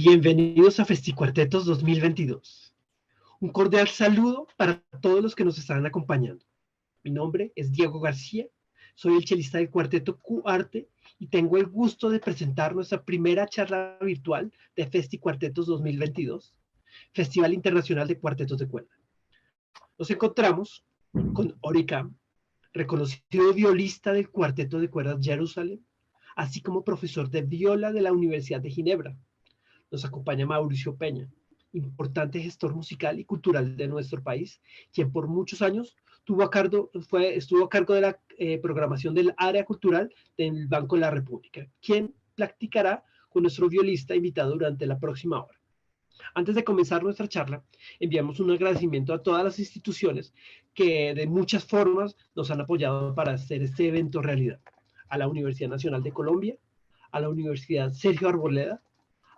Bienvenidos a FestiQ-Artetos 2022. Un cordial saludo para todos los que nos están acompañando. Mi nombre es Diego García, soy el chelista del cuarteto Q-Arte y tengo el gusto de presentar nuestra primera charla virtual de FestiQ-Artetos 2022, Festival Internacional de Cuartetos de Cuerda. Nos encontramos con Ori Kam, reconocido violista del Cuarteto de Cuerdas Jerusalen, así como profesor de viola de la Universidad de Ginebra. Nos acompaña Mauricio Peña, importante gestor musical y cultural de nuestro país, quien por muchos años estuvo a cargo de la programación del área cultural del Banco de la República, quien practicará con nuestro violista invitado durante la próxima hora. Antes de comenzar nuestra charla, enviamos un agradecimiento a todas las instituciones que de muchas formas nos han apoyado para hacer este evento realidad. A la Universidad Nacional de Colombia, a la Universidad Sergio Arboleda,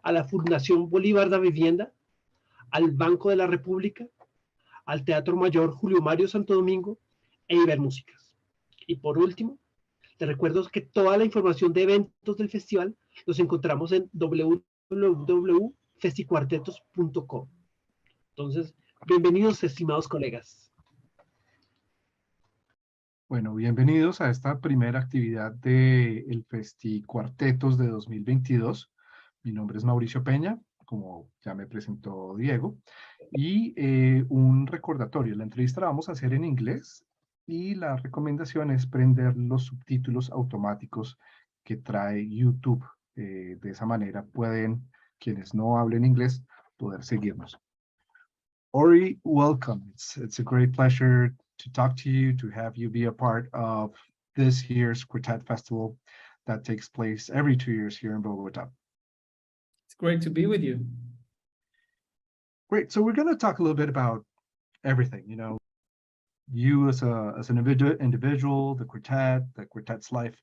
a la Fundación Bolívar da Vivienda, al Banco de la República, al Teatro Mayor Julio Mario Santo Domingo e Ibermúsicas. Y por último, te recuerdo que toda la información de eventos del festival los encontramos en www.festicuartetos.com. Entonces, bienvenidos, estimados colegas. Bueno, bienvenidos a esta primera actividad del FestiQ-Artetos de 2022. Mi nombre es Mauricio Peña, como ya me presentó Diego, y un recordatorio. La entrevista la vamos a hacer en inglés y la recomendación es prender los subtítulos automáticos que trae YouTube. De esa manera pueden, quienes no hablen inglés, poder seguirnos. Ori, welcome. It's a great pleasure to talk to you, to have you be a part of this year's Quartet Festival that takes place every 2 years here in Bogota. It's great to be with you. Great. So we're going to talk a little bit about everything, you know, you as an individual, the quartet's life.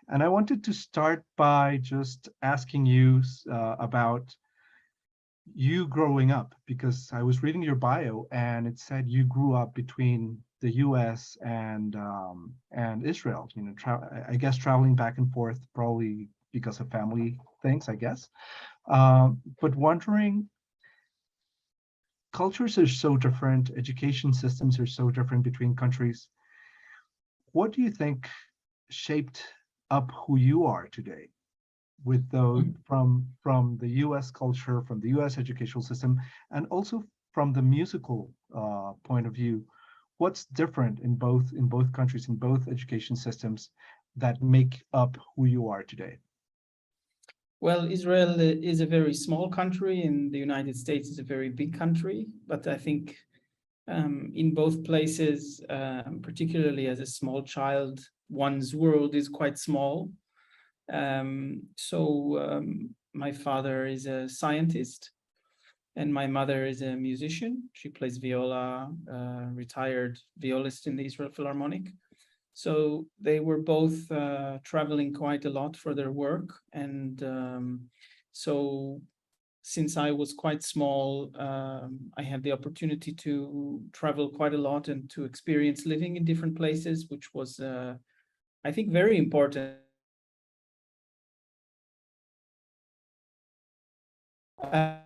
And I wanted to start by just asking you about you growing up, because I was reading your bio and it said you grew up between the U.S. and Israel. You know, I guess traveling back and forth, probably because of family things, I guess. But wondering, cultures are so different, education systems are so different between countries. What do you think shaped up who you are today? With those from the U.S. culture, from the U.S. educational system, and also from the musical point of view, what's different in both countries, in both education systems, that make up who you are today? Well, Israel is a very small country, and the United States is a very big country. But I think in both places, particularly as a small child, one's world is quite small. My father is a scientist and my mother is a musician. She plays viola, retired violist in the Israel Philharmonic. So they were both traveling quite a lot for their work. And so since I was quite small, I had the opportunity to travel quite a lot and to experience living in different places, which was, I think, very important. I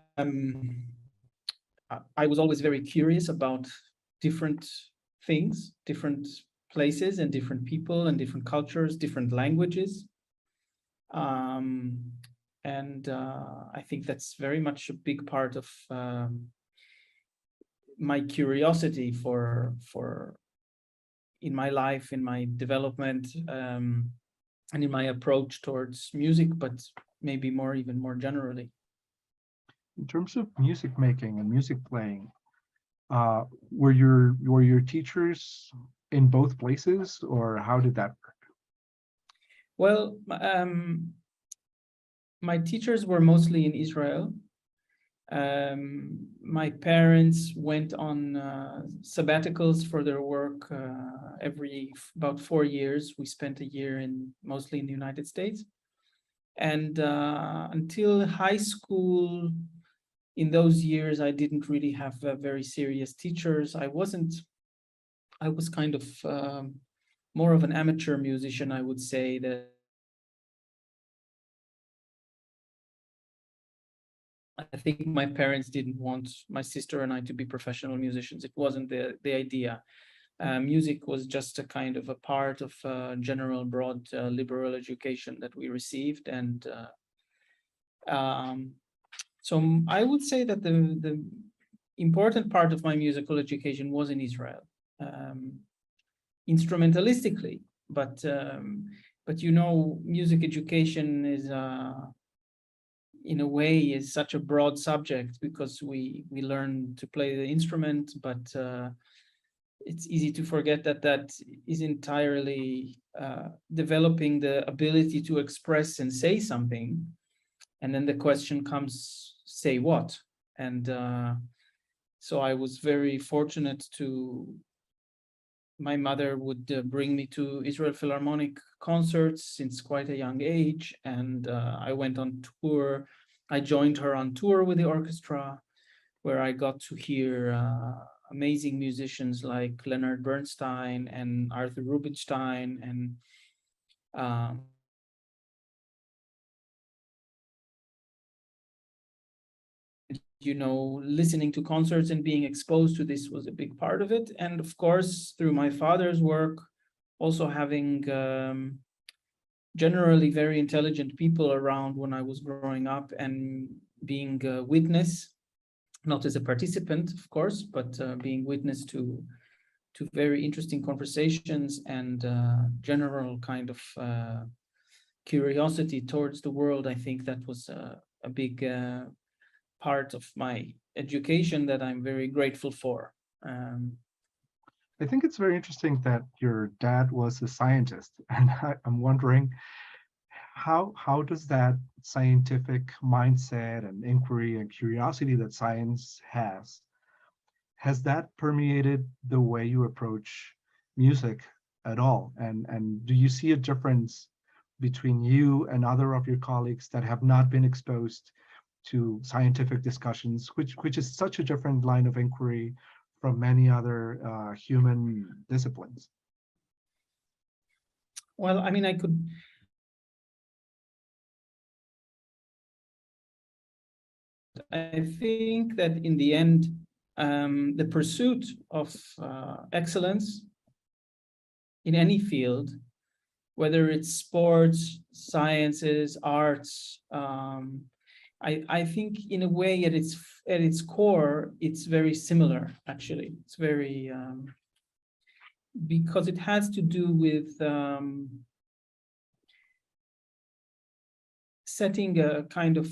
was always very curious about different things, different places and different people and different cultures, different languages. I think that's very much a big part of my curiosity for in my life, in my development, and in my approach towards music, but maybe even more generally. In terms of music making and music playing, were your teachers in both places, or how did that work? Well, my teachers were mostly in Israel. My parents went on sabbaticals for their work every about 4 years. We spent a year mostly in the United States. And until high school, in those years, I didn't really have very serious teachers. I was kind of more of an amateur musician, I would say, that I think my parents didn't want my sister and I to be professional musicians. It wasn't the idea. Music was just a kind of a part of general broad liberal education that we received. And so I would say that the important part of my musical education was in Israel, instrumentalistically, but you know, music education is in a way is such a broad subject, because we learn to play the instrument, but it's easy to forget that that is entirely developing the ability to express and say something. And then the question comes, say what? And so I was very fortunate to, my mother would bring me to Israel Philharmonic concerts since quite a young age. And I went on tour. I joined her on tour with the orchestra, where I got to hear amazing musicians like Leonard Bernstein and Arthur Rubinstein, and you know, listening to concerts and being exposed to this was a big part of it. And of course, through my father's work, also having generally very intelligent people around when I was growing up, and being a witness, not as a participant, of course, but being witness to very interesting conversations and general kind of curiosity towards the world. I think that was a big part of my education that I'm very grateful for. I think it's very interesting that your dad was a scientist, and I'm wondering how does that scientific mindset and inquiry and curiosity that science has that permeated the way you approach music at all? And do you see a difference between you and other of your colleagues that have not been exposed to scientific discussions, which is such a different line of inquiry from many other human disciplines? Well, I mean, I think that in the end, the pursuit of excellence in any field, whether it's sports, sciences, arts, I think in a way at its core, it's very similar, actually. It's very, because it has to do with setting a kind of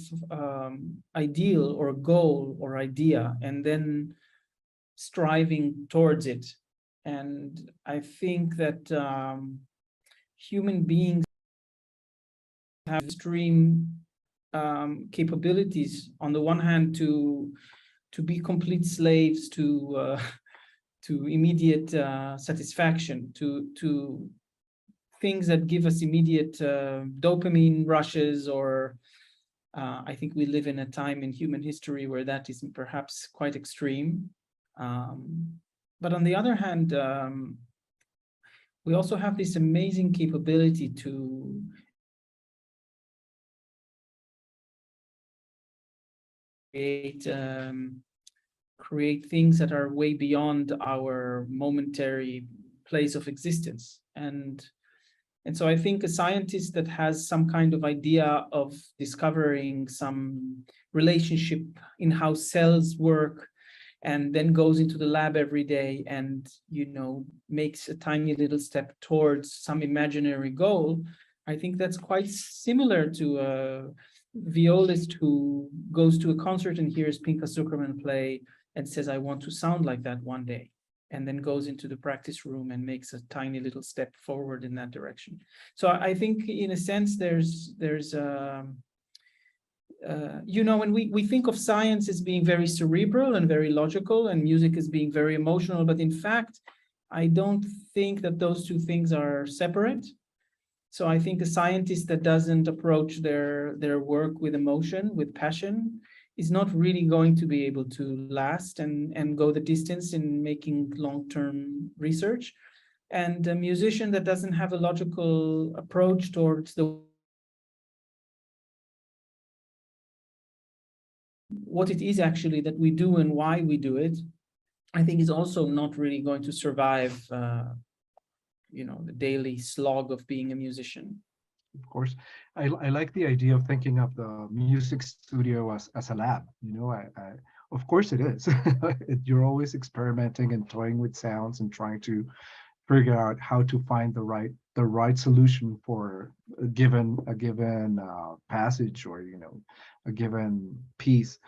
ideal or goal or idea, and then striving towards it. And I think that human beings have extreme capabilities, on the one hand, to be complete slaves to immediate satisfaction, to things that give us immediate dopamine rushes, or I think we live in a time in human history where that is perhaps quite extreme. But on the other hand, we also have this amazing capability to create things that are way beyond our momentary place of existence. And so I think a scientist that has some kind of idea of discovering some relationship in how cells work, and then goes into the lab every day and, you know, makes a tiny little step towards some imaginary goal, I think that's quite similar to a violist who goes to a concert and hears Pinchas Zuckerman play and says, I want to sound like that one day, and then goes into the practice room and makes a tiny little step forward in that direction. So I think, in a sense, there's you know, when we think of science as being very cerebral and very logical, and music as being very emotional, but in fact, I don't think that those two things are separate. So I think a scientist that doesn't approach their work with emotion, with passion, is not really going to be able to last and go the distance in making long-term research. And a musician that doesn't have a logical approach towards the what it is actually that we do and why we do it, I think is also not really going to survive, the daily slog of being a musician. Of course, I like the idea of thinking of the music studio as a lab. Of course it is. You're always experimenting and toying with sounds and trying to figure out how to find the right solution for a given passage, or a given piece.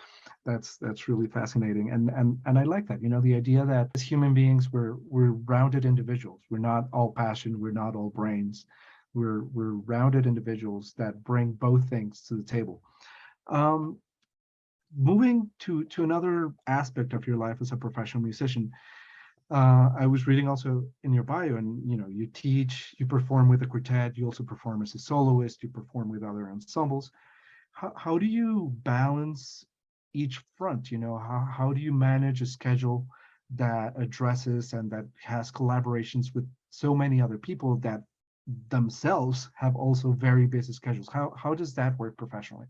That's really fascinating, and I like that. The idea that as human beings we're rounded individuals. We're not all passion. We're not all brains. We're rounded individuals that bring both things to the table. Moving to another aspect of your life as a professional musician, I was reading also in your bio, and you teach, you perform with a quartet, you also perform as a soloist, you perform with other ensembles. How do you balance each front? How do you manage a schedule that addresses and that has collaborations with so many other people that themselves have also very busy schedules? How does that work professionally?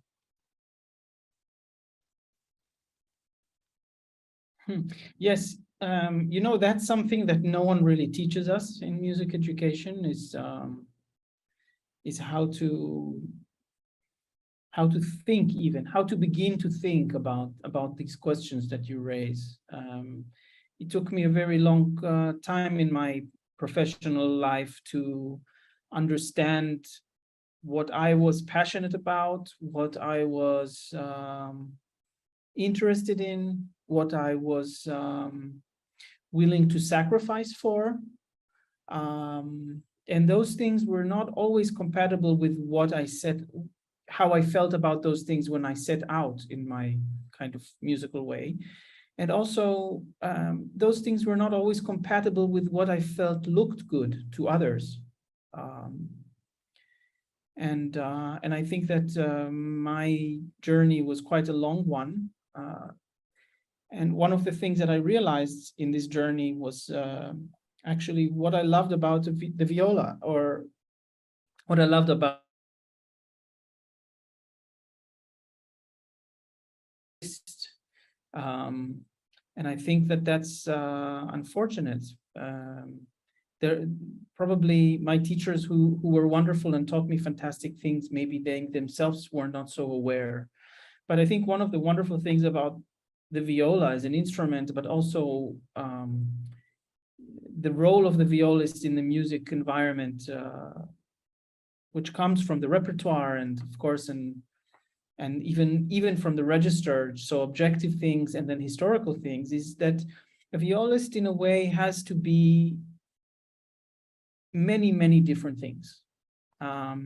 Yes, that's something that no one really teaches us in music education, is how to think, even how to begin to think about these questions that you raise. It took me a very long time in my professional life to understand what I was passionate about, what I was interested in, what I was willing to sacrifice for. And those things were not always compatible with what I said, how I felt about those things when I set out in my kind of musical way. And also, those things were not always compatible with what I felt looked good to others. And I think that my journey was quite a long one. And one of the things that I realized in this journey was actually what I loved about the viola, or what I loved about and I think that that's unfortunate. There probably my teachers who were wonderful and taught me fantastic things, maybe they themselves were not so aware. But I think one of the wonderful things about the viola as an instrument, but also the role of the violist in the music environment, which comes from the repertoire, and of course, and even from the register, so objective things and then historical things, is that a violist in a way has to be many, many different things. I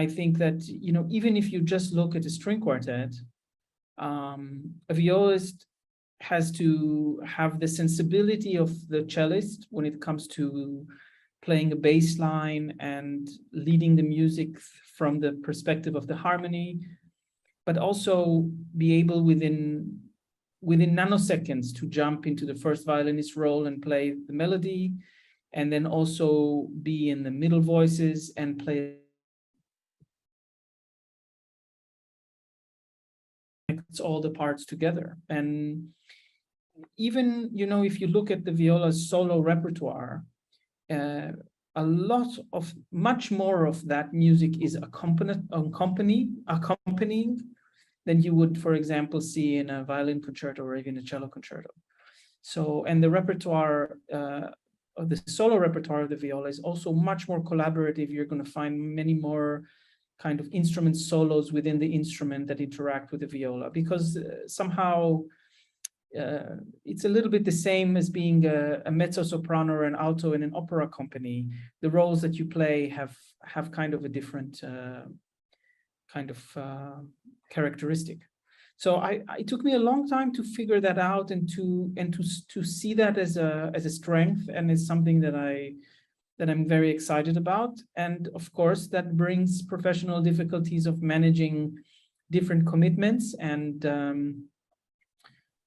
think that, even if you just look at a string quartet, a violist has to have the sensibility of the cellist when it comes to playing a bass line and leading the music from the perspective of the harmony, but also be able within nanoseconds to jump into the first violinist role and play the melody, and then also be in the middle voices and play all the parts together. And even, if you look at the viola's solo repertoire, much more of that music is accompanying than you would, for example, see in a violin concerto or even a cello concerto. So, and the repertoire, of the solo repertoire of the viola is also much more collaborative. You're going to find many more kind of instrument solos within the instrument that interact with the viola, because somehow it's a little bit the same as being a mezzo-soprano or an alto in an opera company. The roles that you play have kind of a different kind of characteristic. So it took me a long time to figure that out, and to see that as a strength, and as something that I'm very excited about. And of course, that brings professional difficulties of managing different commitments. And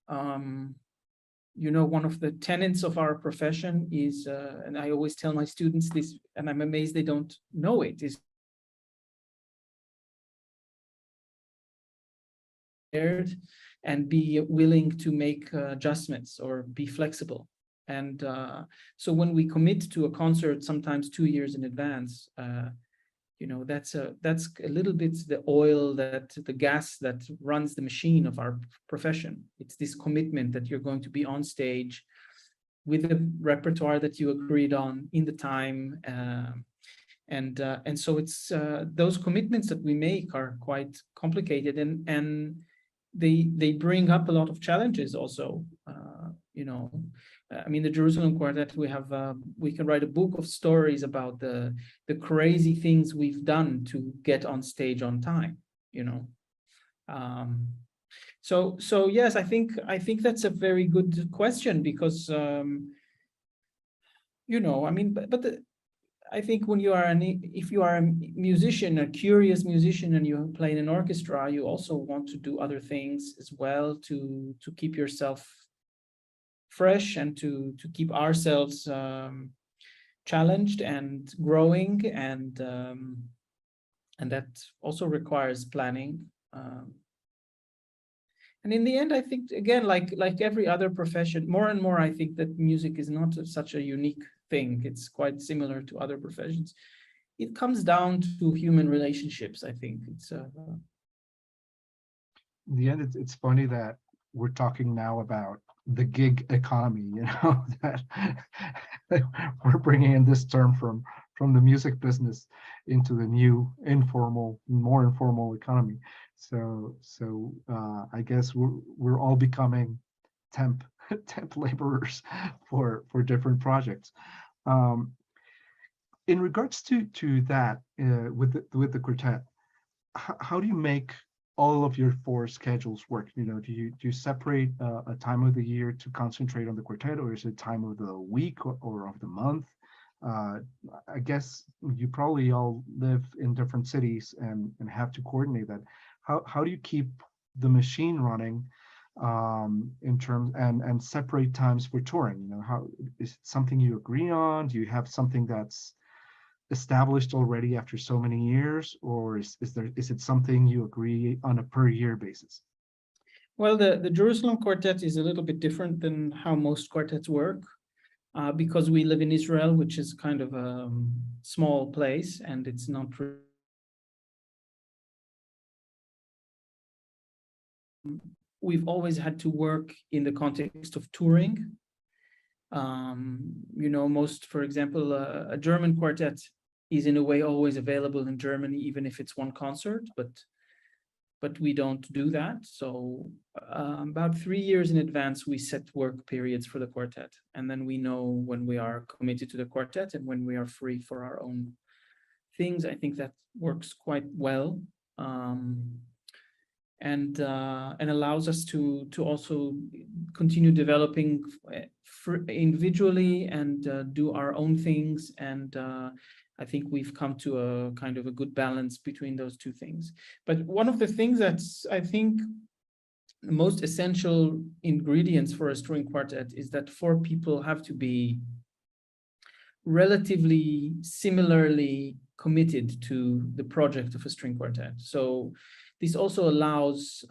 one of the tenets of our profession is, and I always tell my students this, and I'm amazed they don't know it, is and be willing to make adjustments or be flexible. And so when we commit to a concert, sometimes 2 years in advance, that's a little bit the oil, the gas that runs the machine of our profession. It's this commitment that you're going to be on stage with the repertoire that you agreed on in the time. And so it's those commitments that we make are quite complicated, and they bring up a lot of challenges also. I mean, the Jerusalem Quartet, we can write a book of stories about the crazy things we've done to get on stage on time. So yes, I think that's a very good question, because I mean, I think when if you are a musician, a curious musician, and you play in an orchestra, you also want to do other things as well to keep yourself fresh and to keep ourselves challenged and growing, and that also requires planning. And in the end, I think, again, like every other profession, more and more, I think that music is not such a unique thing. It's quite similar to other professions. It comes down to human relationships, I think. It's in the end, it's funny that we're talking now about the gig economy, that we're bringing in this term from the music business into the new more informal economy. So I guess we're all becoming temp laborers for different projects. In regards to that, with the quartet, how do you make all of your 4 schedules work? Do you separate a time of the year to concentrate on the quartet, or is it time of the week or of the month? I guess you probably all live in different cities and have to coordinate that. How do you keep the machine running in terms and separate times for touring? How is it something you agree on? Do you have something that's established already after so many years, or is it something you agree on a per year basis? Well, the Jerusalem Quartet is a little bit different than how most quartets work, because we live in Israel, which is kind of a small place, and it's not we've always had to work in the context of touring. Most, for example, a German quartet is in a way always available in Germany, even if it's one concert, but we don't do that. So about 3 years in advance, we set work periods for the quartet, and then we know when we are committed to the quartet and when we are free for our own things. I think that works quite well. And allows us to also continue developing individually and do our own things. And I think we've come to a kind of a good balance between those two things. But one of the things that's, I think, the most essential ingredients for a string quartet is that 4 people have to be relatively similarly committed to the project of a string quartet. So this also allows,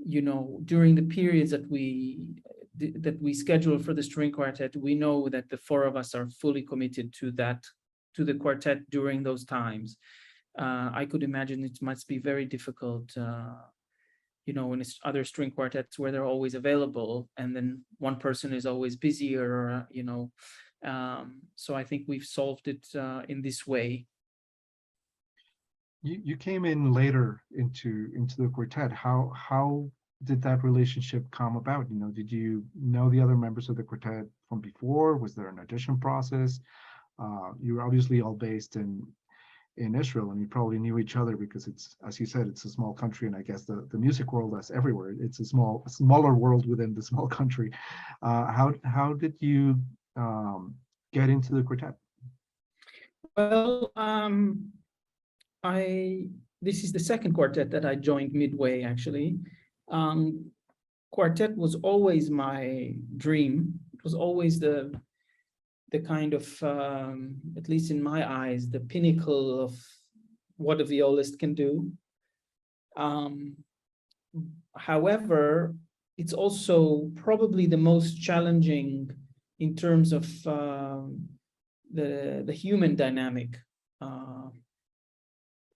during the periods that we schedule for the string quartet, we know that the 4 of us are fully committed to the quartet during those times. I could imagine it must be very difficult, when it's other string quartets where they're always available, and then one person is always busy, or so I think we've solved it in this way. You came in later into the quartet. How did that relationship come about? Did you know the other members of the quartet from before? Was there an audition process? You were obviously all based in Israel, and you probably knew each other because it's, as you said, it's a small country, and I guess the music world, as everywhere, it's a smaller world within the small country. How did you get into the quartet? Well, this is the second quartet that I joined midway, actually. Quartet was always my dream. It was always the kind of, at least in my eyes, the pinnacle of what a violist can do. However, it's also probably the most challenging in terms of the human dynamic.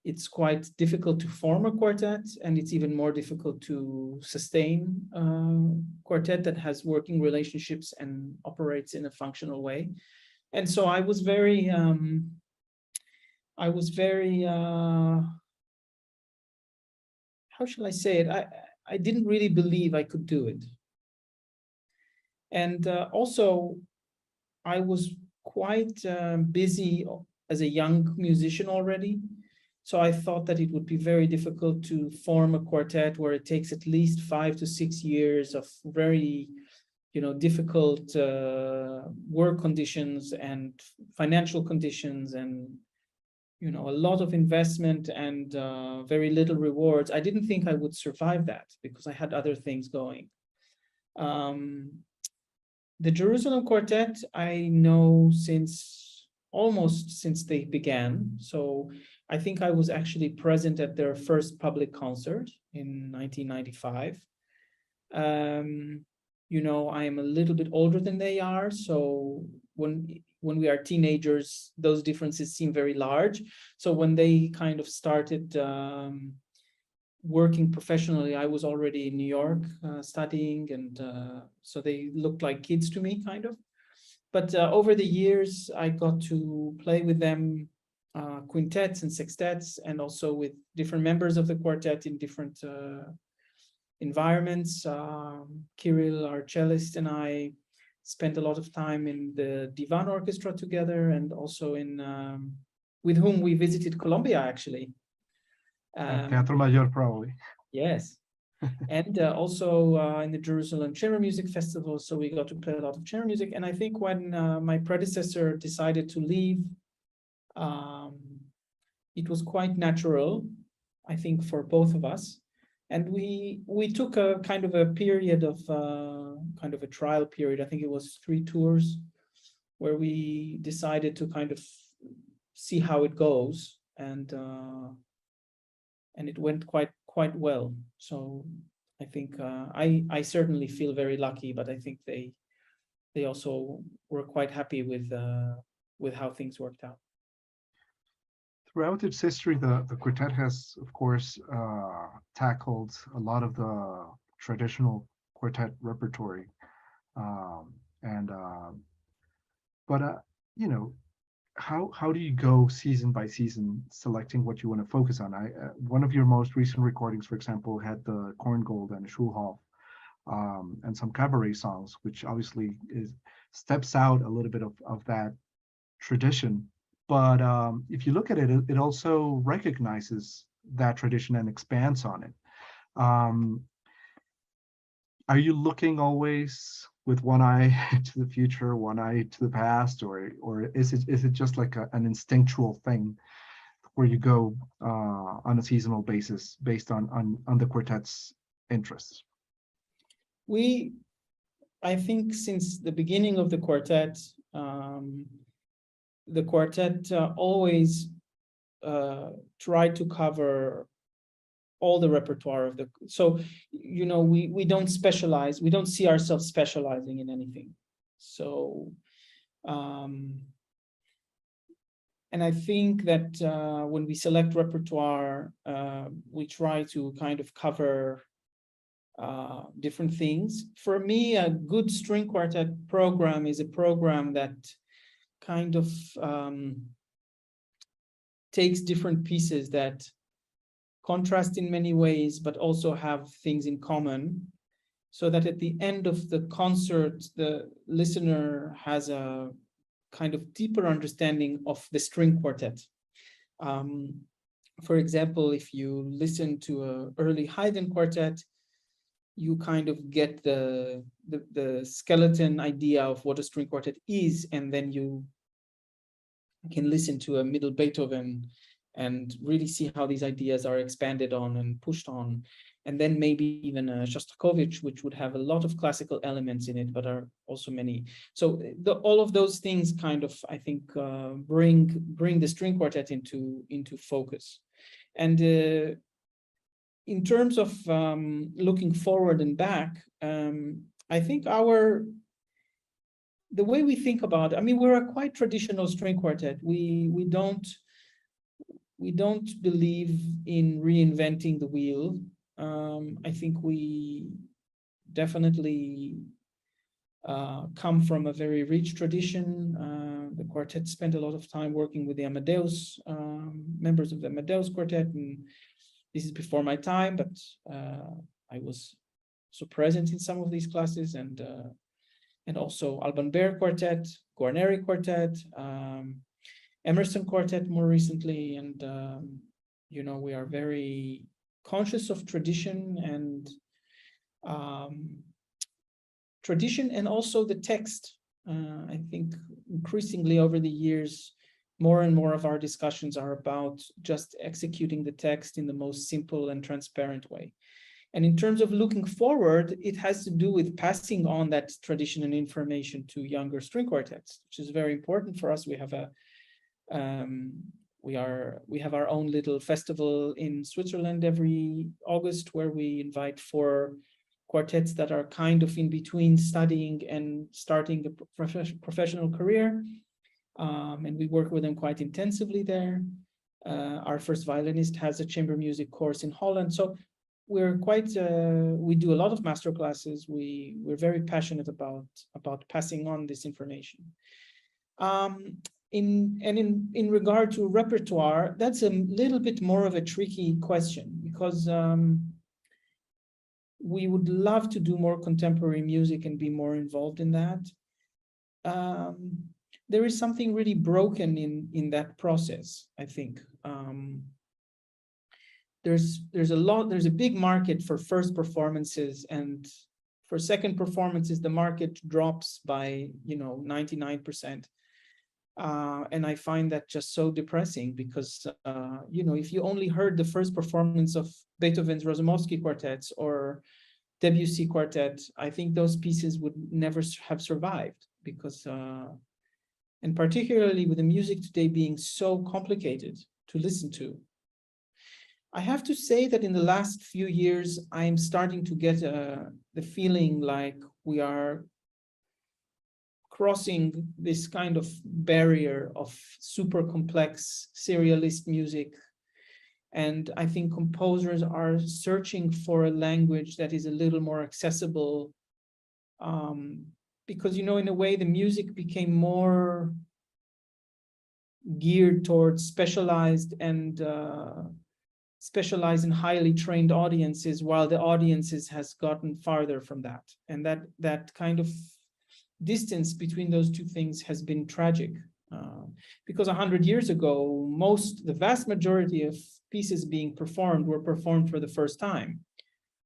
It's quite difficult to form a quartet, and it's even more difficult to sustain a quartet that has working relationships and operates in a functional way. And so I was very, how shall I say it? I didn't really believe I could do it. And also, I was quite busy as a young musician already. So I thought that it would be very difficult to form a quartet where it takes at least 5 to 6 years of very, difficult work conditions and financial conditions, and a lot of investment and very little rewards. I didn't think I would survive that because I had other things going. The Jerusalem Quartet I know almost since they began. So I think I was actually present at their first public concert in 1995. I am a little bit older than they are, so when we are teenagers, those differences seem very large. So when they kind of started working professionally, I was already in New York studying, and so they looked like kids to me, kind of. But over the years, I got to play with them quintets and sextets, and also with different members of the quartet in different environments. Kirill, our cellist, and I spent a lot of time in the Divan Orchestra together, and also with whom we visited Colombia, actually. Teatro Mayor, probably. Yes. And also in the Jerusalem Chamber Music Festival, so we got to play a lot of chamber music. And I think when my predecessor decided to leave, it was quite natural, I think, for both of us. And we took a kind of a period of kind of a trial period. I think it was 3 tours where we decided to kind of see how it goes, and it went quite well. So I think I certainly feel very lucky, but I think they also were quite happy with how things worked out. Throughout its history, the quartet has, of course, tackled a lot of the traditional quartet repertory, how do you go season by season selecting what you want to focus on? One of your most recent recordings, for example, had the Korngold and Schulhoff, and some cabaret songs, which obviously steps out a little bit of that tradition. But if you look at it, it also recognizes that tradition and expands on it. Are you looking always with one eye to the future, one eye to the past, or is it just like an instinctual thing where you go on a seasonal basis based on the quartet's interests? I think since the beginning of the quartet always tried to cover all the repertoire of so we don't specialize, we don't see ourselves specializing in anything. So and I think that when we select repertoire, we try to kind of cover different things. For me, a good string quartet program is a program that kind of takes different pieces that contrast in many ways, but also have things in common, so that at the end of the concert, the listener has a kind of deeper understanding of the string quartet. For example, if you listen to an early Haydn quartet, you kind of get the skeleton idea of what a string quartet is, and then you can listen to a middle Beethoven and really see how these ideas are expanded on and pushed on. And then maybe even a Shostakovich, which would have a lot of classical elements in it, but are also many. So all of those things kind of, I think, bring the string quartet into focus. And in terms of looking forward and back, I think the way we think about it, I mean, we're a quite traditional string quartet. We don't believe in reinventing the wheel. I think we definitely come from a very rich tradition. The quartet spent a lot of time working with the Amadeus, members of the Amadeus Quartet, and this is before my time, but I was so present in some of these classes, and also Alban Berg Quartet, Guarneri Quartet, Emerson Quartet more recently, and you know, we are very conscious of tradition and also the text. I think increasingly over the years, more and more of our discussions are about just executing the text in the most simple and transparent way. And in terms of looking forward, it has to do with passing on that tradition and information to younger string quartets, which is very important for us. We have our own little festival in Switzerland every August, where we invite 4 quartets that are kind of in between studying and starting a professional career. And we work with them quite intensively there. Our first violinist has a chamber music course in Holland. So we're quite, we do a lot of master classes. We're very passionate about passing on this information. In regard to repertoire, that's a little bit more of a tricky question, because we would love to do more contemporary music and be more involved in that. There is something really broken in that process, I think. There's a big market for first performances, and for second performances, the market drops by, 99%. And I find that just so depressing, because, if you only heard the first performance of Beethoven's Razumovsky quartets or Debussy quartet, I think those pieces would never have survived, because, and particularly with the music today being so complicated to listen to. I have to say that in the last few years, I'm starting to get the feeling like we are crossing this kind of barrier of super complex serialist music. And I think composers are searching for a language that is a little more accessible, because, in a way, the music became more geared towards specialized and highly trained audiences, while the audiences has gotten farther from that. And that kind of distance between those two things has been tragic, because 100 years ago, the vast majority of pieces being performed were performed for the first time,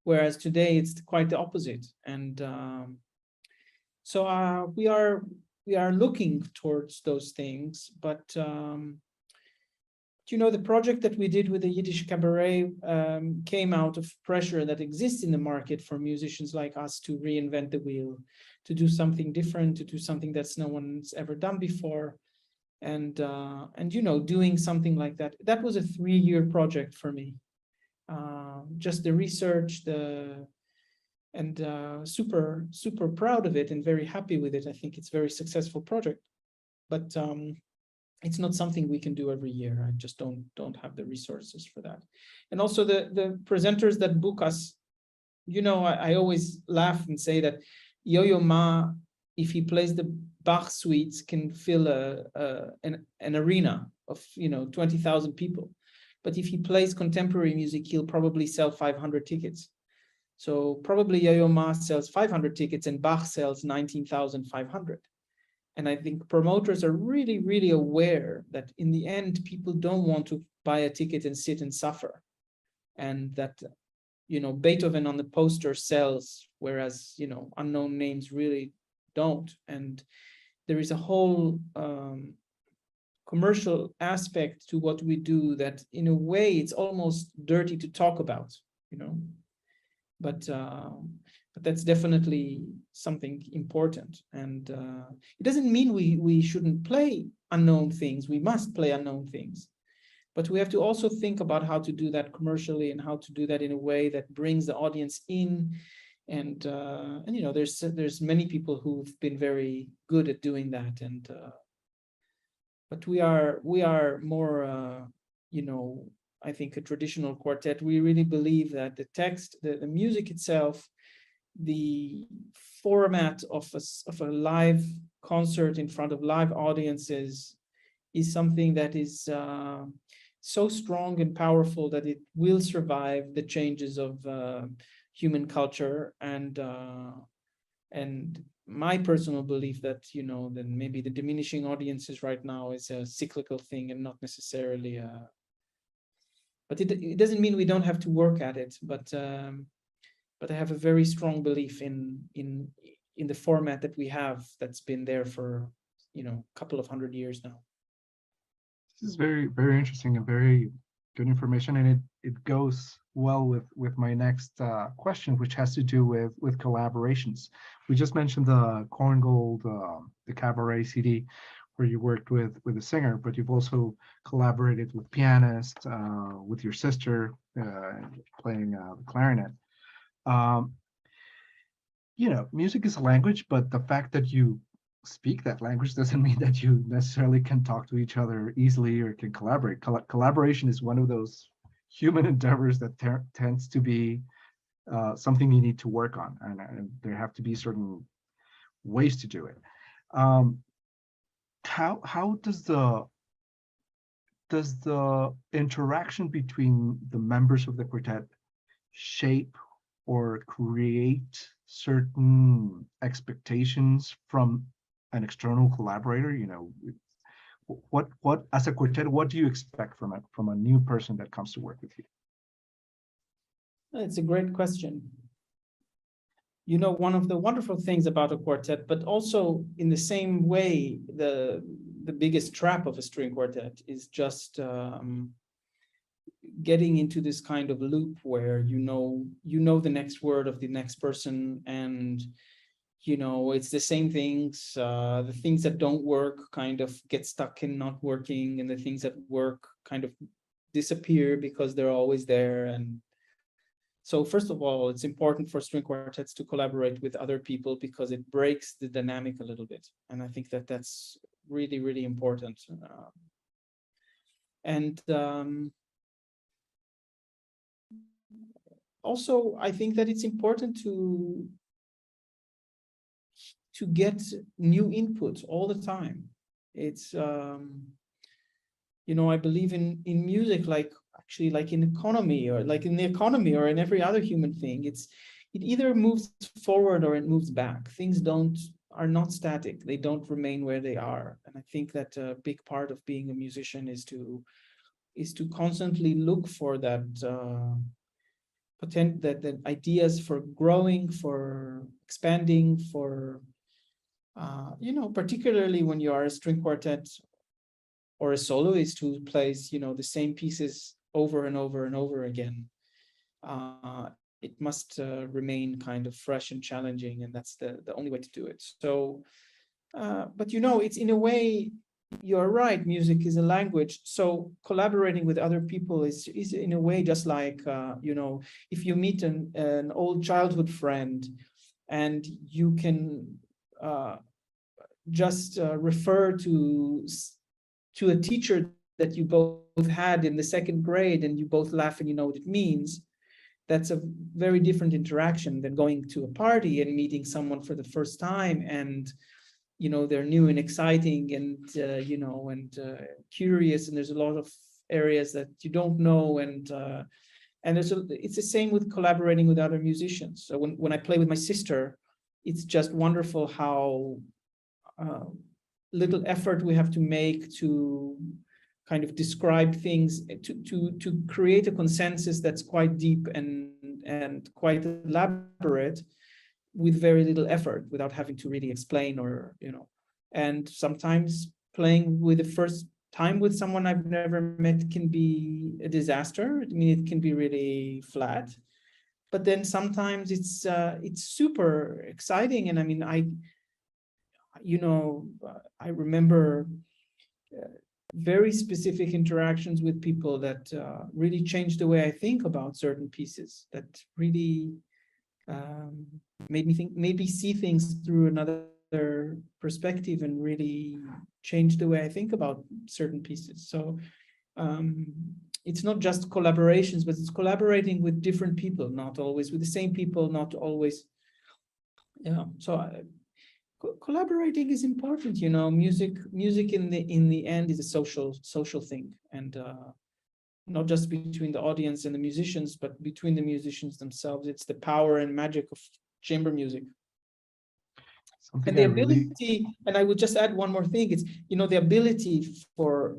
whereas today it's quite the opposite. And so we are looking towards those things, but the project that we did with the Yiddish Cabaret came out of pressure that exists in the market for musicians like us to reinvent the wheel, to do something different, to do something that's no one's ever done before. And doing something like that. That was a 3-year project for me. Just the research, super, super proud of it and very happy with it. I think it's a very successful project, but it's not something we can do every year. I just don't have the resources for that. And also the presenters that book us, I always laugh and say that Yo-Yo Ma, if he plays the Bach suites, can fill an arena of 20,000 people. But if he plays contemporary music, he'll probably sell 500 tickets. So probably Yo-Yo Ma sells 500 tickets and Bach sells 19,500. And I think promoters are really, really aware that in the end, people don't want to buy a ticket and sit and suffer. And that, Beethoven on the poster sells, whereas, unknown names really don't. And there is a whole commercial aspect to what we do that, in a way, it's almost dirty to talk about, But that's definitely something important. And it doesn't mean we shouldn't play unknown things. We must play unknown things. But we have to also think about how to do that commercially and how to do that in a way that brings the audience in. And you know, there's many people who've been very good at doing that. And but we are more you know, I think a traditional quartet. We really believe that the text, the music itself, the format of a live concert in front of live audiences is something that is so strong and powerful that it will survive the changes of human culture. And my personal belief that, you know, that maybe the diminishing audiences right now is a cyclical thing and not necessarily but it doesn't mean we don't have to work at it. But I have a very strong belief in the format that we have, that's been there for, you know, a couple of 100 years now. This is very, very interesting and very good information, and it goes well with my next question, which has to do with collaborations. We just mentioned the Korngold, the Cabaret CD, where you worked with a singer, but you've also collaborated with pianists, with your sister playing the clarinet. You know, music is a language, but the fact that you speak that language doesn't mean that you necessarily can talk to each other easily or can collaborate. Collaboration is one of those human endeavors that tends to be something you need to work on, and there have to be certain ways to do it. How does the interaction between the members of the quartet shape or create certain expectations from an external collaborator? You know, what as a quartet, what do you expect from a new person that comes to work with you? It's a great question. You know, one of the wonderful things about a quartet, but also in the same way, the biggest trap of a string quartet is just getting into this kind of loop where you know the next word of the next person, and you know, it's the same things. The things that don't work kind of get stuck in not working, and the things that work kind of disappear because they're always there. And so first of all, it's important for string quartets to collaborate with other people because it breaks the dynamic a little bit. And I think that that's really, really important. Also, I think that it's important to get new inputs all the time. It's, you know, I believe in music, like actually like in economy, or like in the economy, or in every other human thing. It either moves forward or it moves back. Things are not static. They don't remain where they are. And I think that a big part of being a musician is to constantly look for that that ideas for growing, for expanding, for you know, particularly when you are a string quartet or a soloist who plays, you know, the same pieces over and over and over again. It must remain kind of fresh and challenging, and that's the only way to do it. So, but you know, it's in a way, you're right, music is a language. So collaborating with other people is in a way just like, you know, if you meet an old childhood friend and you can just refer to a teacher that you both had in the second grade, and you both laugh and you know what it means. That's a very different interaction than going to a party and meeting someone for the first time, and you know, they're new and exciting, and you know, and curious, and there's a lot of areas that you don't know, and it's the same with collaborating with other musicians. So when I play with my sister, it's just wonderful how little effort we have to make to kind of describe things, to create a consensus that's quite deep and quite elaborate, with very little effort, without having to really explain, or you know. And sometimes playing with the first time with someone I've never met can be a disaster. I mean, it can be really flat, but then sometimes it's super exciting. And I mean, you know, I remember very specific interactions with people that really changed the way I think about certain pieces, that really made me think, maybe see things through another perspective and really change the way I think about certain pieces. So it's not just collaborations, but it's collaborating with different people, not always with the same people, not always. Yeah. So collaborating is important, you know. Music in the end is a social thing, and not just between the audience and the musicians, but between the musicians themselves. It's the power and magic of chamber music. Something And the ability, and I would just add one more thing, it's, you know, the ability for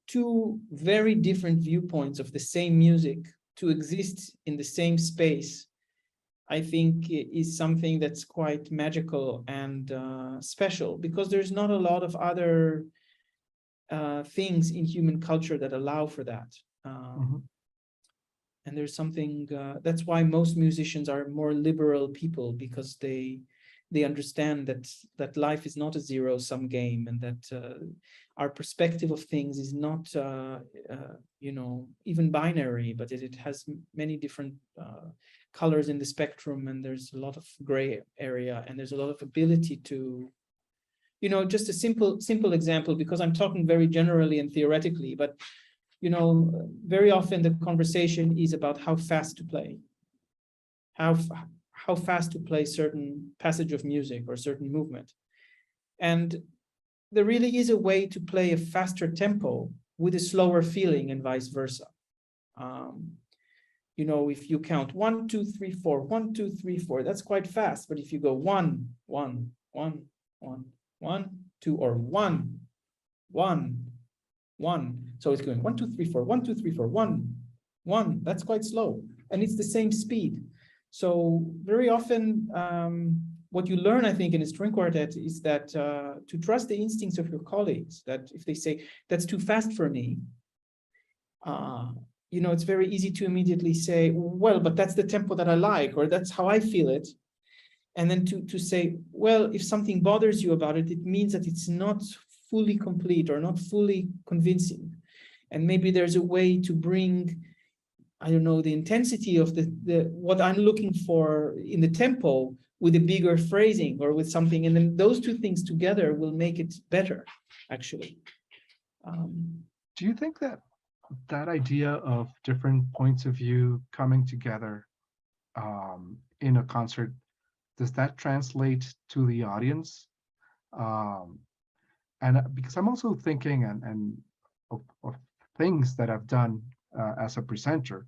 two very different viewpoints of the same music to exist in the same space, I think is something that's quite magical and special, because there's not a lot of other things in human culture that allow for that. And there's something, that's why most musicians are more liberal people, because they understand that life is not a zero-sum game, and that our perspective of things is not, you know, even binary, but it has many different colors in the spectrum, and there's a lot of gray area, and there's a lot of ability to, you know, just a simple example, because I'm talking very generally and theoretically, but, you know, very often the conversation is about how fast to play, how fast to play certain passage of music or certain movement. And there really is a way to play a faster tempo with a slower feeling, and vice versa. You know, if you count 1, 2, 3, 4, 1, 2, 3, 4, that's quite fast. But if you go 1, 1, 1, 1, 1, 2, or 1, 1, 1, so it's going 1, 2, 3, 4, 1, 2, 3, 4, 1, 1, that's quite slow. And it's the same speed. So very often, what you learn, I think, in a string quartet is that to trust the instincts of your colleagues, that if they say, that's too fast for me, you know, it's very easy to immediately say, well, but that's the tempo that I like, or that's how I feel it. And then to say, well, if something bothers you about it, it means that it's not fully complete or not fully convincing. And maybe there's a way to bring, I don't know, the intensity of the what I'm looking for in the tempo with a bigger phrasing or with something. And then those two things together will make it better, actually. Do you think that idea of different points of view coming together in a concert, does that translate to the audience? And because I'm also thinking and of things that I've done as a presenter,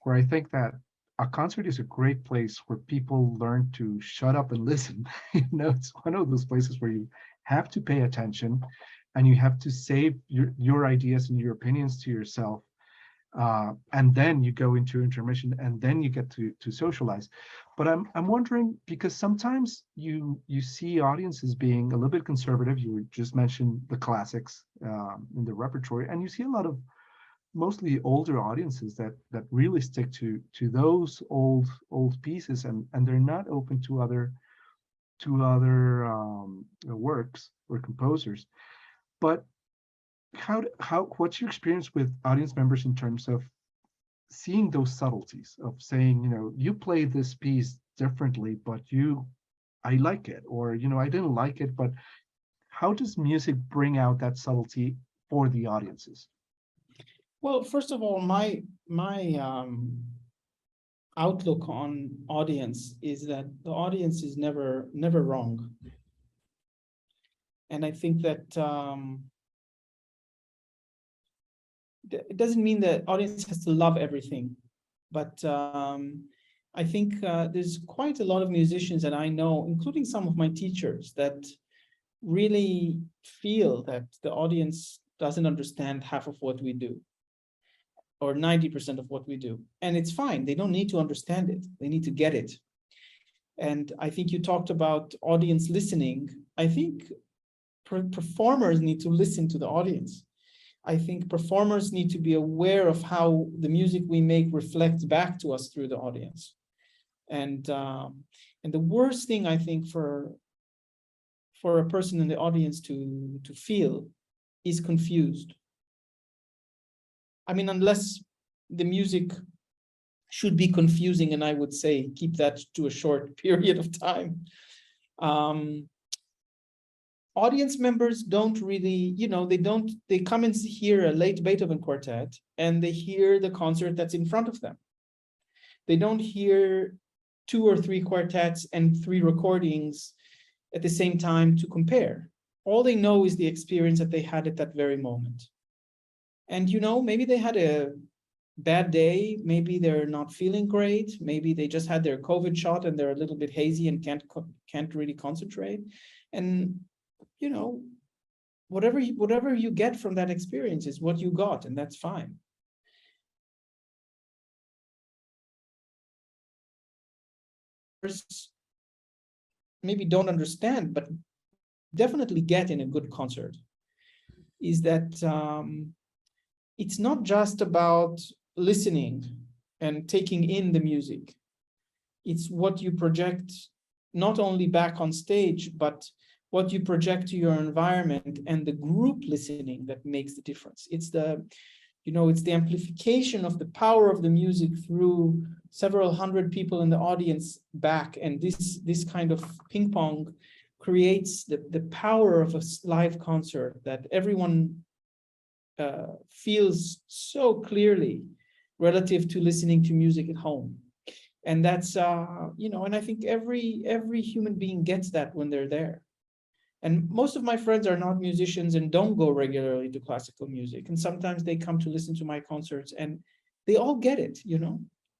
where I think that a concert is a great place where people learn to shut up and listen. You know, it's one of those places where you have to pay attention and you have to save your ideas and your opinions to yourself. And then you go into intermission, and then you get to socialize. But I'm wondering, because sometimes you see audiences being a little bit conservative. You just mentioned the classics in the repertory, and you see a lot of mostly older audiences that really stick to those old pieces, and they're not open to other works or composers. But what's your experience with audience members in terms of seeing those subtleties of saying, you know, you play this piece differently, but I like it, or, you know, I didn't like it, but how does music bring out that subtlety for the audiences? Well, first of all, my outlook on audience is that the audience is never wrong. And I think that it doesn't mean that audience has to love everything, but I think there's quite a lot of musicians that I know, including some of my teachers, that really feel that the audience doesn't understand half of what we do, or 90% of what we do. And it's fine. They don't need to understand it. They need to get it. And I think you talked about audience listening. I think performers need to listen to the audience. I think performers need to be aware of how the music we make reflects back to us through the audience. And the worst thing, I think, for a person in the audience to feel is confused. I mean, unless the music should be confusing, and I would say keep that to a short period of time. Audience members don't really, they come and hear a late Beethoven quartet and they hear the concert that's in front of them. They don't hear 2 or 3 quartets and 3 recordings at the same time to compare. All they know is the experience that they had at that very moment. And, maybe they had a bad day, maybe they're not feeling great, maybe they just had their COVID shot and they're a little bit hazy and can't really concentrate. And, whatever you get from that experience is what you got, and that's fine. Maybe don't understand, but definitely get in a good concert is that it's not just about listening and taking in the music. It's what you project not only back on stage, but what you project to your environment and the group listening that makes the difference. It's the amplification of the power of the music through several hundred people in the audience back. And this kind of ping pong creates the power of a live concert that everyone feels so clearly relative to listening to music at home. And that's, and I think every human being gets that when they're there. And most of my friends are not musicians and don't go regularly to classical music. And sometimes they come to listen to my concerts and they all get it,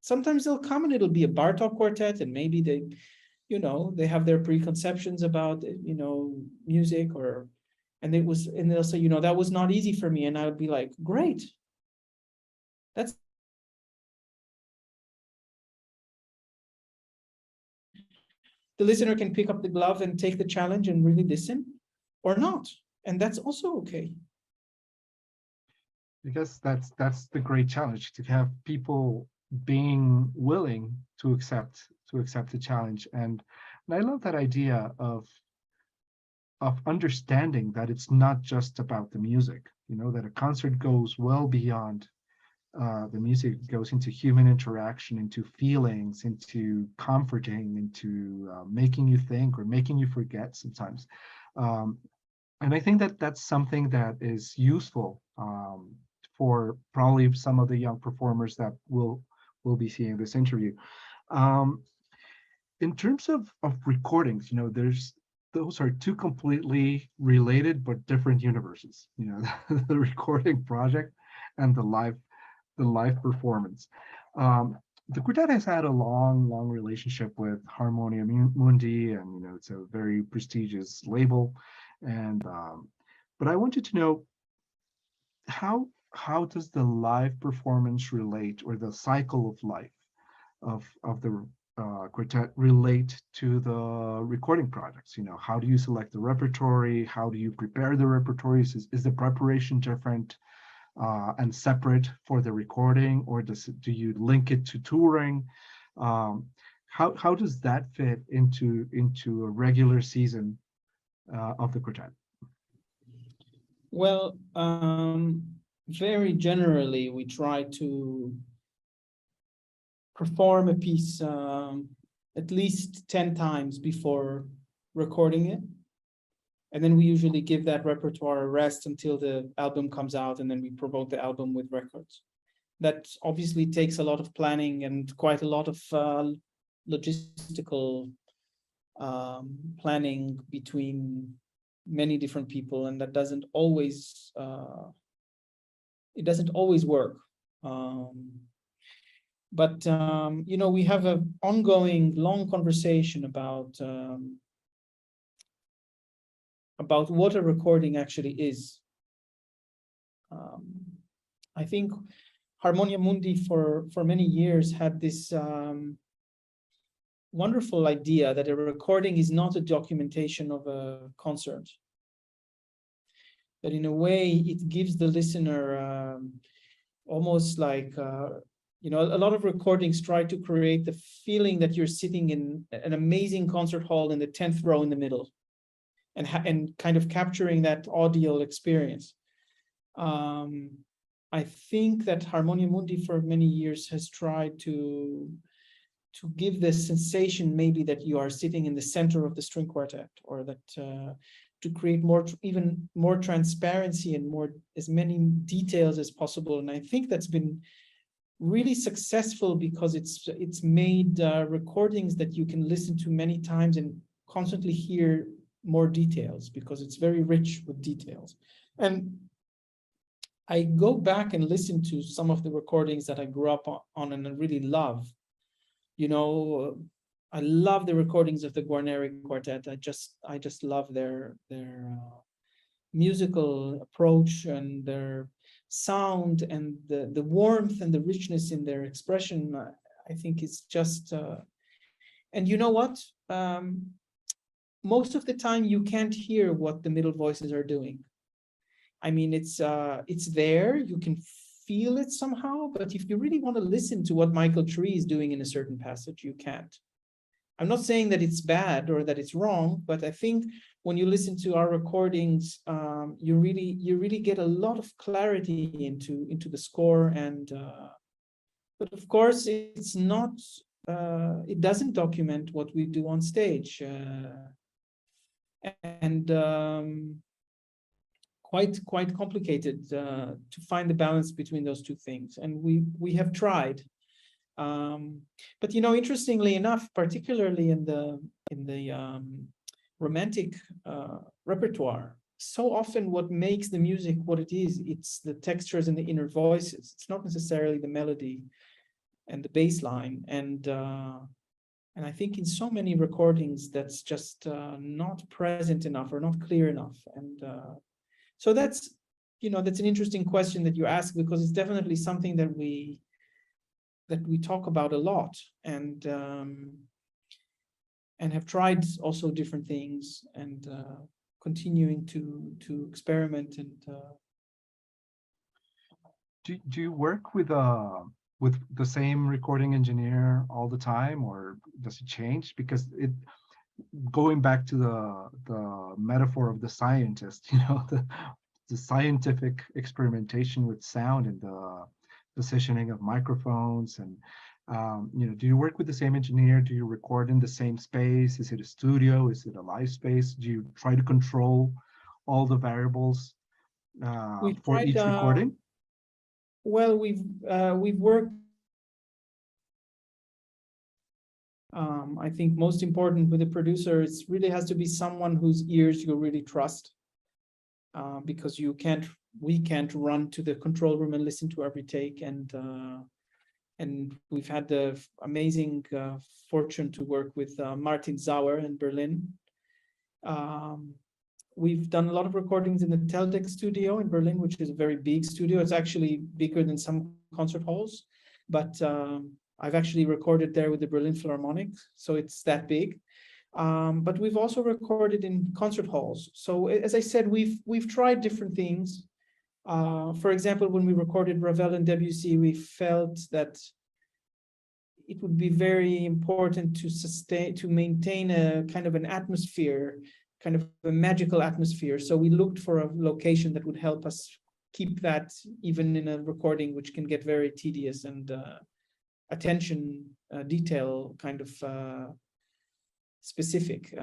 Sometimes they'll come and it'll be a Bartók quartet and maybe they have their preconceptions about, music and they'll say, that was not easy for me. And I would be like, great. That's the listener can pick up the glove and take the challenge and really listen or not. And that's also okay. Because that's the great challenge, to have people being willing to accept the challenge. And I love that idea of understanding that it's not just about the music, that a concert goes well beyond the music, goes into human interaction, into feelings, into comforting, into making you think or making you forget sometimes. And I think that that's something that is useful for probably some of the young performers that will be seeing this interview. In terms of recordings, those are 2 completely related but different universes. The recording project and the live performance. The quartet has had a long relationship with Harmonia Mundi, and it's a very prestigious label. And but I wanted to know how does the live performance relate, or the cycle of life of the quartet relate to the recording projects? How do you select the repertory? How do you prepare the repertories? Is the preparation different and separate for the recording, or do you link it to touring? How does that fit into a regular season of the quartet? Well, very generally, we try to perform a piece at least 10 times before recording it. And then we usually give that repertoire a rest until the album comes out, and then we promote the album with records. That obviously takes a lot of planning and quite a lot of logistical planning between many different people, and that doesn't always work. But we have an ongoing long conversation about what a recording actually is. I think Harmonia Mundi for many years had this wonderful idea that a recording is not a documentation of a concert. That in a way, it gives the listener almost like, a lot of recordings try to create the feeling that you're sitting in an amazing concert hall in the 10th row in the middle, and kind of capturing that audio experience. I think that Harmonia Mundi for many years has tried to give the sensation maybe that you are sitting in the center of the string quartet, or that to create even more transparency and as many details as possible. And I think that's been really successful, because it's made recordings that you can listen to many times and constantly hear more details, because it's very rich with details. And I go back and listen to some of the recordings that I grew up on and I really love. You know, I love the recordings of the Guarneri Quartet. I just love their musical approach and their sound, and the warmth and the richness in their expression. I think it's just, and you know what? Most of the time you can't hear what the middle voices are doing. I mean, it's there, you can feel it somehow, but if you really want to listen to what Michael Tree is doing in a certain passage, you can't. I'm not saying that it's bad or that it's wrong, but I think when you listen to our recordings, you really get a lot of clarity into the score. And but of course, it's not. It doesn't document what we do on stage, and quite complicated to find the balance between those two things. And we have tried. But you know, interestingly enough, particularly in the romantic repertoire, so often what makes the music what it is, it's the textures and the inner voices. It's not necessarily the melody and the bass line. And I think in so many recordings that's just not present enough or not clear enough. And so that's, you know, that's an interesting question that you ask, because it's definitely something that we talk about a lot, and have tried also different things, and continuing to experiment. And do you work with the same recording engineer all the time, or does it change? Because going back to the metaphor of the scientist, you know, the scientific experimentation with sound and the positioning of microphones, and you know, do you work with the same engineer? Do you record in the same space? Is it a studio? Is it a live space? Do you try to control all the variables for each recording? Well, we've worked. I think most important with the producer, it really has to be someone whose ears you really trust, because we can't run to the control room and listen to every take. And we've had the amazing fortune to work with Martin Sauer in Berlin. We've done a lot of recordings in the Teldec studio in Berlin, which is a very big studio. It's actually bigger than some concert halls, but I've actually recorded there with the Berlin Philharmonic, so it's that big. But we've also recorded in concert halls. So as I said, we've tried different things. For example, when we recorded Ravel and Debussy, we felt that it would be very important to maintain a kind of an atmosphere, kind of a magical atmosphere. So we looked for a location that would help us keep that, even in a recording, which can get very tedious and attention detail kind of specific,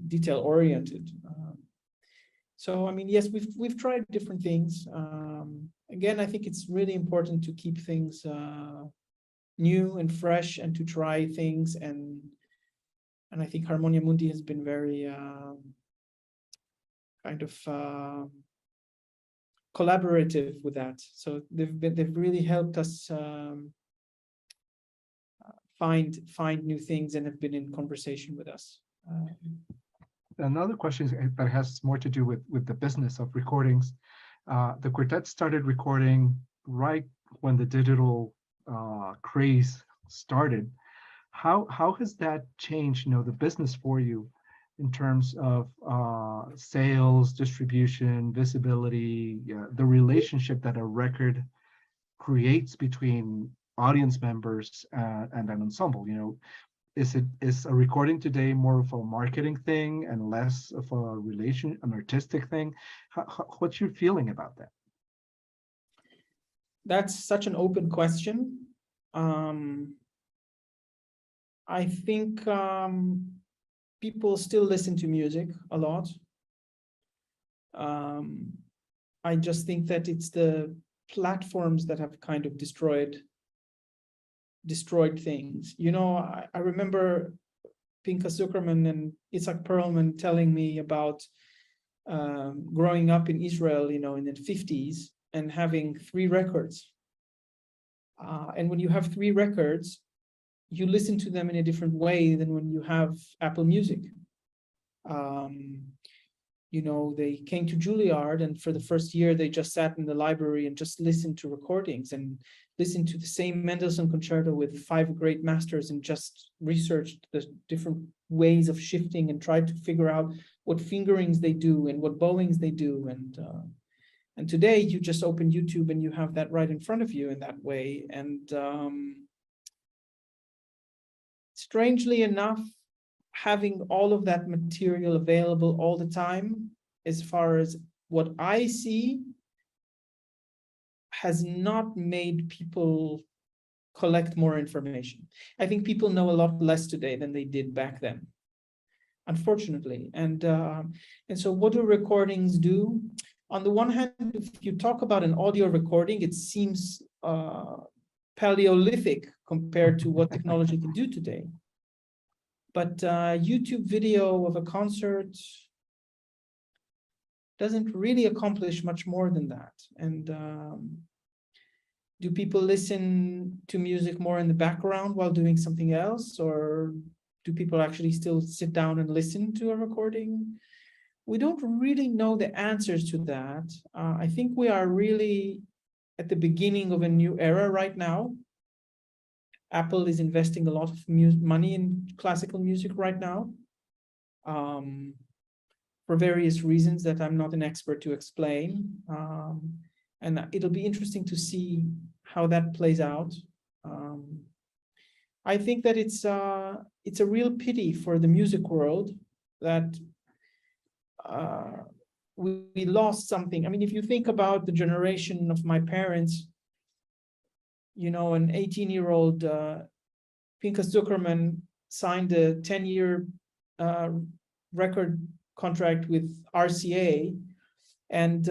detail oriented. So I mean, yes, we've tried different things. Again, I think it's really important to keep things new and fresh, and to try things. And I think Harmonia Mundi has been very kind of collaborative with that. So they've really helped us find new things, and have been in conversation with us. Another question that has more to do with the business of recordings. The quartet started recording right when the digital craze started. How has that changed, you know, the business for you in terms of sales, distribution, visibility, the relationship that a record creates between audience members and an ensemble? You know, is a recording today more of a marketing thing and less of an artistic thing? What's your feeling about that? That's such an open question. I think people still listen to music a lot. I just think that it's the platforms that have kind of destroyed things. You know, I remember Pinka Zuckerman and Isaac Perlman telling me about growing up in Israel, you know, in the 50s and having 3 records. And when you have 3 records, you listen to them in a different way than when you have Apple Music. You know, they came to Juilliard, and for the first year, they just sat in the library and just listened to recordings and listened to the same Mendelssohn concerto with 5 great masters and just researched the different ways of shifting and tried to figure out what fingerings they do and what bowings they do. And today you just open YouTube and you have that right in front of you in that way. And strangely enough, having all of that material available all the time, as far as what I see, has not made people collect more information. I think people know a lot less today than they did back then, unfortunately. And so what do recordings do? On the one hand, if you talk about an audio recording, it seems Paleolithic compared to what technology can do today. But YouTube video of a concert doesn't really accomplish much more than that. And do people listen to music more in the background while doing something else? Or do people actually still sit down and listen to a recording? We don't really know the answers to that. I think we are really at the beginning of a new era right now. Apple is investing a lot of money in classical music right now, for various reasons that I'm not an expert to explain. And it'll be interesting to see how that plays out. I think that it's a real pity for the music world that we lost something. I mean, if you think about the generation of my parents, you know, an 18-year-old Pinka Zuckerman signed a 10-year record contract with RCA, and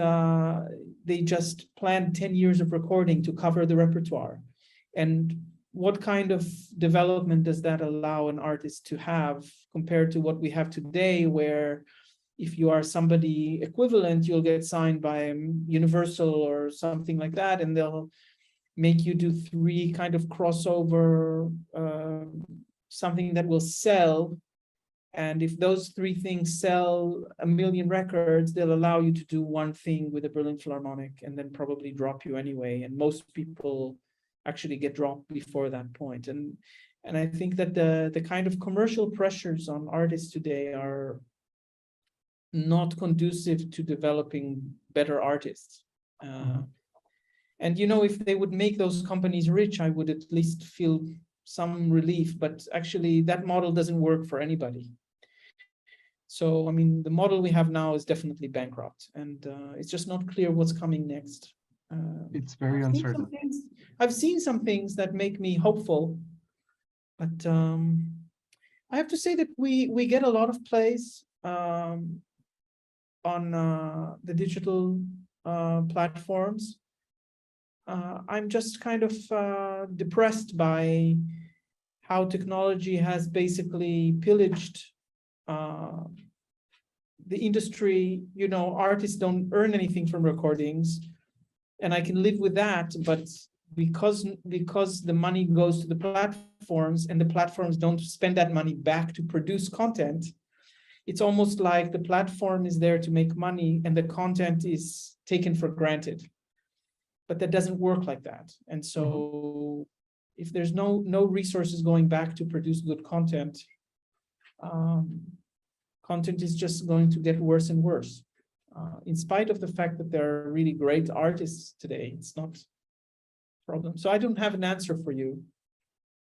they just planned 10 years of recording to cover the repertoire. And what kind of development does that allow an artist to have compared to what we have today, where if you are somebody equivalent, you'll get signed by Universal or something like that, and they'll make you do 3 kind of crossover, something that will sell. And if those 3 things sell 1 million records, they'll allow you to do 1 thing with the Berlin Philharmonic and then probably drop you anyway. And most people actually get dropped before that point. And I think that the kind of commercial pressures on artists today are not conducive to developing better artists. And, you know, if they would make those companies rich, I would at least feel some relief, but actually that model doesn't work for anybody. So, I mean, the model we have now is definitely bankrupt, and it's just not clear what's coming next. It's very uncertain. I've seen some things that make me hopeful, but I have to say that we get a lot of plays on the digital platforms. I'm just kind of depressed by how technology has basically pillaged the industry. You know, artists don't earn anything from recordings, and I can live with that, but because the money goes to the platforms and the platforms don't spend that money back to produce content, it's almost like the platform is there to make money and the content is taken for granted. But that doesn't work like that. And so if there's no resources going back to produce good content, content is just going to get worse and worse. In spite of the fact that there are really great artists today, it's not a problem. So I don't have an answer for you.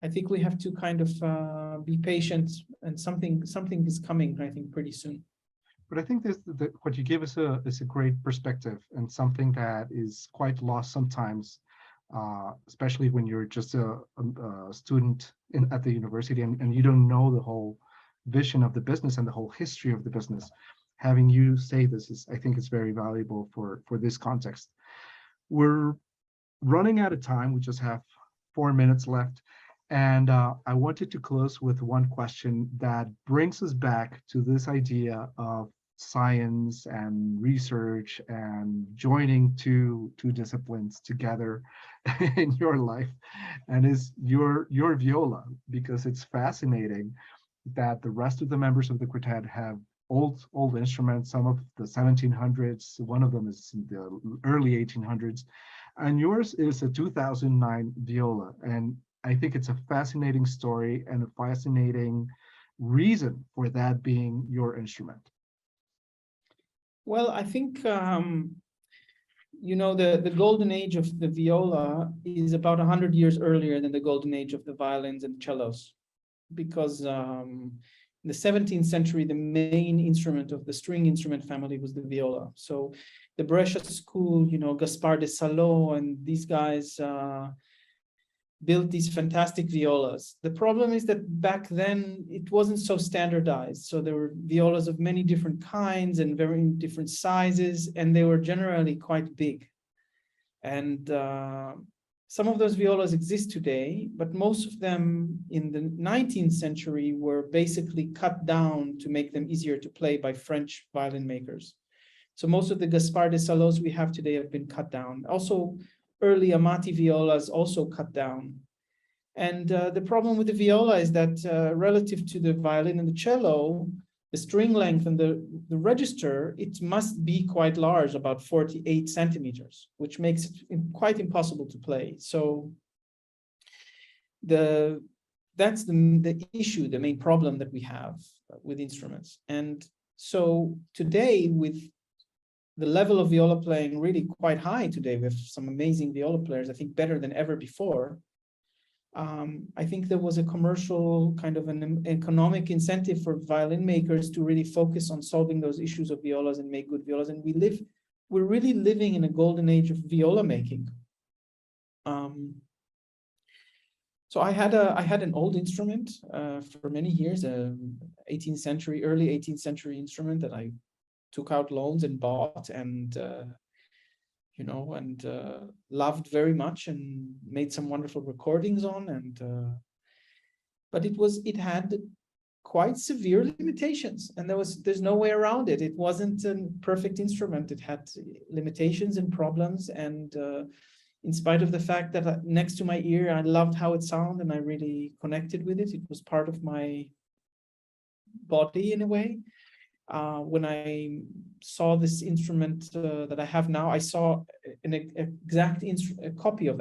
I think we have to kind of be patient, and something is coming, I think, pretty soon. But I think what you gave us is a great perspective, and something that is quite lost sometimes especially when you're just a student at the university and you don't know the whole vision of the business and the whole history of the business. Having you say this is, I think, it's very valuable for this context. We're running out of time. We just have 4 minutes left. And I wanted to close with one question that brings us back to this idea of science and research and joining two disciplines together in your life, and is your viola, because it's fascinating that the rest of the members of the quartet have old instruments, some of the 1700s, one of them is in the early 1800s, and yours is a 2009 viola. And I think it's a fascinating story and a fascinating reason for that being your instrument. Well, I think, you know, the golden age of the viola is about 100 years earlier than the golden age of the violins and cellos, because in the 17th century, the main instrument of the string instrument family was the viola. So the Brescia school, you know, Gaspar de Salò and these guys built these fantastic violas. The problem is that back then it wasn't so standardized. So there were violas of many different kinds and very different sizes, and they were generally quite big. And some of those violas exist today, but most of them in the 19th century were basically cut down to make them easier to play by French violin makers. So most of the Gaspar de Salòs we have today have been cut down. Also, early Amati violas also cut down. And the problem with the viola is that relative to the violin and the cello, the string length and the register, it must be quite large, about 48 centimeters, which makes it quite impossible to play. So that's the issue, the main problem that we have with instruments. And so today, with the level of viola playing really quite high today, we have some amazing viola players, I think better than ever before. I think there was a commercial kind of an economic incentive for violin makers to really focus on solving those issues of violas and make good violas. And we're really living in a golden age of viola making. So I had an old instrument for many years, a 18th century, early 18th century instrument that I took out loans and bought and you know, and loved very much and made some wonderful recordings on. And but it had quite severe limitations, and there's no way around it. It wasn't a perfect instrument. It had limitations and problems, and in spite of the fact that next to my ear, I loved how it sounded and I really connected with it. It was part of my body in a way. When I saw this instrument that I have now, I saw an exact copy of,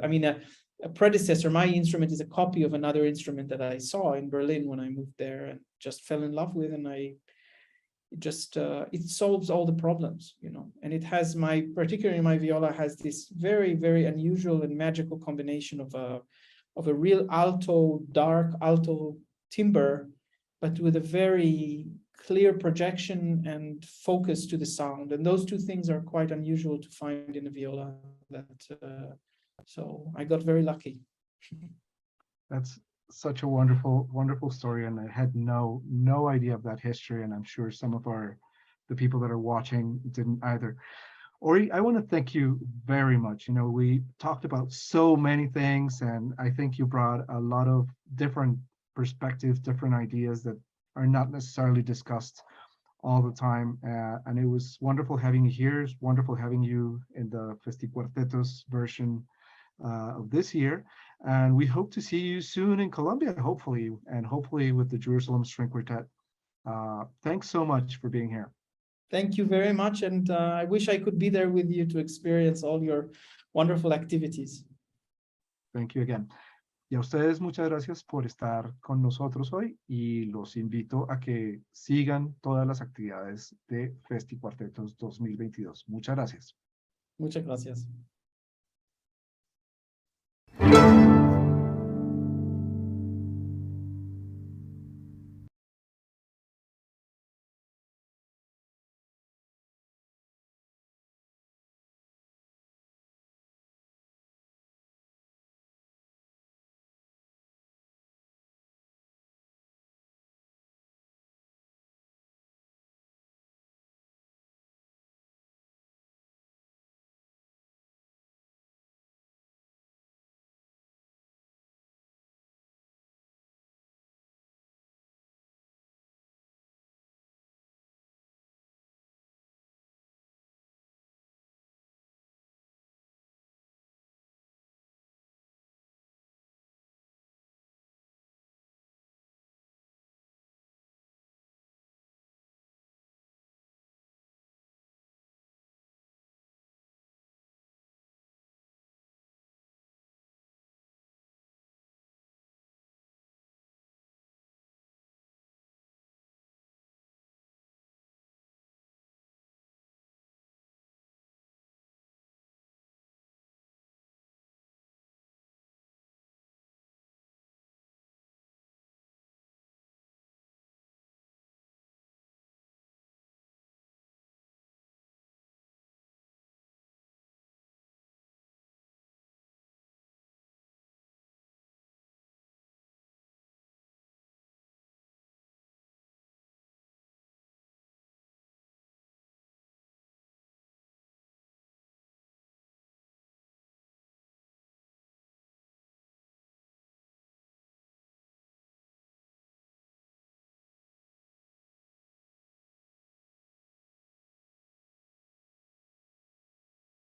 a predecessor. My instrument is a copy of another instrument that I saw in Berlin when I moved there and just fell in love with, and it solves all the problems, you know. And it has particularly my viola has this very, very unusual and magical combination of a real alto, dark alto timbre, but with a very clear projection and focus to the sound. And those two things are quite unusual to find in a viola. So I got very lucky. That's such a wonderful, wonderful story. And I had no idea of that history. And I'm sure some of the people that are watching didn't either. Ori, I want to thank you very much. You know, we talked about so many things, and I think you brought a lot of different perspectives, different ideas that are not necessarily discussed all the time. And it was wonderful having you here. It's wonderful having you in the FestiQ-Artetos version of this year. And we hope to see you soon in Colombia, hopefully with the Jerusalem String Quartet. Thanks so much for being here. Thank you very much. And I wish I could be there with you to experience all your wonderful activities. Thank you again. Y a ustedes muchas gracias por estar con nosotros hoy, y los invito a que sigan todas las actividades de FestiQ-Artetos 2022. Muchas gracias. Muchas gracias.